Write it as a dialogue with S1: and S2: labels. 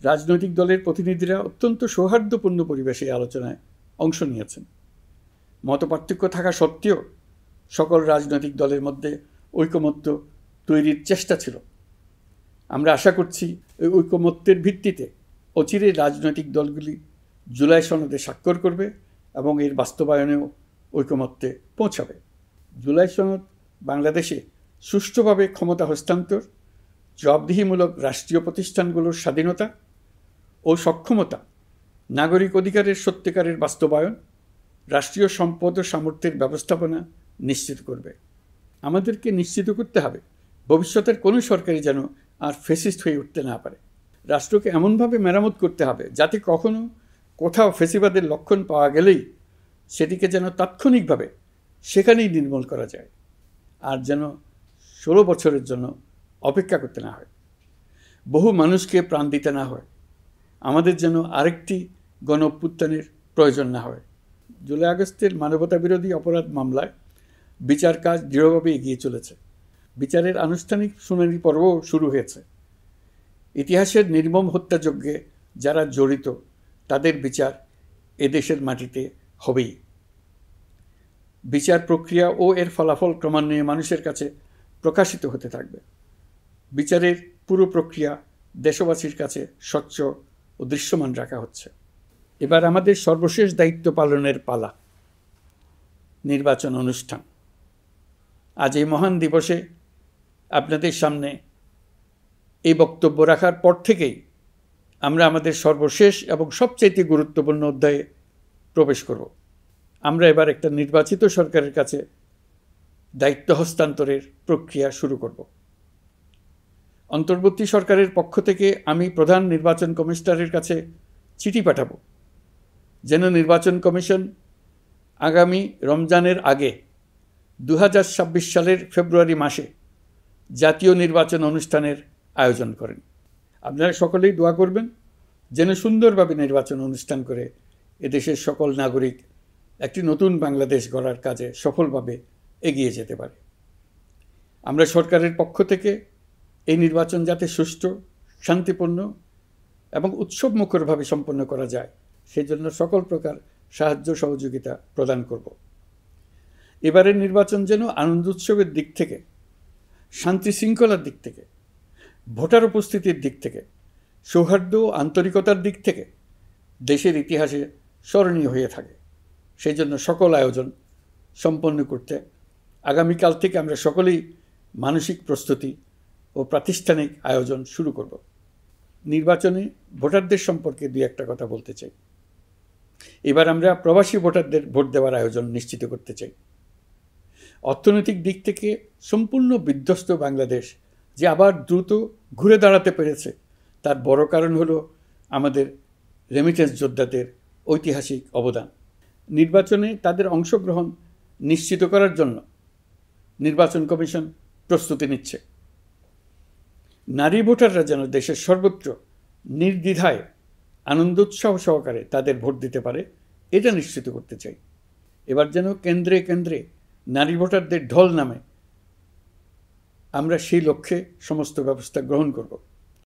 S1: রাজনৈতিক দলের প্রতিনিধিরা অত্যন্ত সৌহার্দ্যপূর্ণ পরিবেশে আলোচনায় অংশ নিয়েছেন। মতপার্থক্য থাকা সত্ত্বেও সকল রাজনৈতিক দলের মধ্যে ঐকমত্য তৈরির চেষ্টা ছিল। আমরা আশা করছি এই ঐকমত্যের ভিত্তিতে অচিরে রাজনৈতিক দলগুলি জুলাই সনদে স্বাক্ষর করবে এবং এর বাস্তবায়নেও ঐকমত্যে পৌঁছাবে। জুলাই সনদ বাংলাদেশে সুষ্ঠুভাবে ক্ষমতা হস্তান্তর, জবাবদিহিমূলক রাষ্ট্রীয় প্রতিষ্ঠানগুলোর স্বাধীনতা ও সক্ষমতা, নাগরিক অধিকারের সত্যিকারের বাস্তবায়ন, রাষ্ট্রীয় সম্পদ ও সামর্থ্যের ব্যবস্থাপনা নিশ্চিত করবে। আমাদেরকে নিশ্চিত করতে হবে ভবিষ্যতের কোনো সরকারই যেন আর ফ্যাসিস্ট হয়ে উঠতে না পারে। রাষ্ট্রকে এমনভাবে মেরামত করতে হবে যাতে কখনো কোথাও ফ্যাসিবাদের লক্ষণ পাওয়া গেলেই সেটিকে যেন তাৎক্ষণিকভাবে সেখানেই নির্মূল করা যায়, আর যেন 16 বছরের জন্য অপেক্ষা করতে না হয়, বহু মানুষকে প্রাণ দিতে না হয়, আমাদের যেন আরেকটি গণ অভ্যুত্থানের প্রয়োজন না হয়। জুলাই আগস্টের মানবতাবিরোধী অপরাধ মামলায় বিচার কাজ দৃঢ়ভাবে এগিয়ে চলেছে। বিচারের আনুষ্ঠানিক শুনানি পর্বও শুরু হয়েছে। ইতিহাসের নির্মম হত্যাযজ্ঞে যারা জড়িত তাদের বিচার এদেশের মাটিতে হবেই। বিচার প্রক্রিয়া ও এর ফলাফল ক্রমান্বয়ে মানুষের কাছে প্রকাশিত হতে থাকবে। বিচারের পুরো প্রক্রিয়া দেশবাসীর কাছে স্বচ্ছ ও দৃশ্যমান রাখা হচ্ছে। এবার আমাদের সর্বশেষ দায়িত্ব পালনের পালা, নির্বাচন অনুষ্ঠান। আজ এই মহান দিবসে আপনাদের সামনে এই বক্তব্য রাখার পর থেকেই আমরা আমাদের সর্বশেষ এবং সবচাইতে গুরুত্বপূর্ণ অধ্যায়ে প্রবেশ করব। আমরা এবার একটা নির্বাচিত সরকারের কাছে দায়িত্ব হস্তান্তরের প্রক্রিয়া শুরু করব। অন্তর্বর্তী সরকারের পক্ষ থেকে আমি প্রধান নির্বাচন কমিশনারের কাছে চিঠি পাঠাবো যেন নির্বাচন কমিশন আগামী রমজানের আগে 2026 সালের ফেব্রুয়ারি মাসে জাতীয় নির্বাচন অনুষ্ঠানের আয়োজন করেন। আপনারা সকলেই দোয়া করবেন যেন সুন্দরভাবে নির্বাচন অনুষ্ঠান করে এদেশের সকল নাগরিক একটি নতুন বাংলাদেশ গড়ার কাজে সফলভাবে এগিয়ে যেতে পারে। আমরা সরকারের পক্ষ থেকে এই নির্বাচন যাতে সুষ্ঠু, শান্তিপূর্ণ এবং উৎসবমুখরভাবে সম্পন্ন করা যায় সেজন্য সকল প্রকার সাহায্য সহযোগিতা প্রদান করব। এবারের নির্বাচন যেন আনন্দ উৎসবের দিক থেকে, শান্তি শৃঙ্খলার দিক থেকে, ভোটার উপস্থিতির দিক থেকে, সৌহার্দ্য ও আন্তরিকতার দিক থেকে দেশের ইতিহাসে স্মরণীয় হয়ে থাকে। সেই জন্য সকল আয়োজন সম্পন্ন করতে আগামীকাল থেকে আমরা সকলেই মানসিক প্রস্তুতি ও প্রাতিষ্ঠানিক আয়োজন শুরু করব। নির্বাচনে ভোটারদের সম্পর্কে দুই একটা কথা বলতে চাই। এবার আমরা প্রবাসী ভোটারদের ভোট দেওয়ার আয়োজন নিশ্চিত করতে চাই। অর্থনৈতিক দিক থেকে সম্পূর্ণ বিধ্বস্ত বাংলাদেশ যে আবার দ্রুত ঘুরে দাঁড়াতে পেরেছে তার বড় কারণ হলো আমাদের রেমিটেন্স যোদ্ধাদের ঐতিহাসিক অবদান। নির্বাচনে তাদের অংশগ্রহণ নিশ্চিত করার জন্য নির্বাচন কমিশন প্রস্তুতি নিচ্ছে। নারী ভোটাররা যেন দেশের সর্বত্র নির্দ্বিধায় আনন্দোৎসাহ সহকারে তাদের ভোট দিতে পারে এটা নিশ্চিত করতে চাই। এবার যেন কেন্দ্রে কেন্দ্রে নারী ভোটারদের ঢল নামে, আমরা সেই লক্ষ্যে সমস্ত ব্যবস্থা গ্রহণ করব।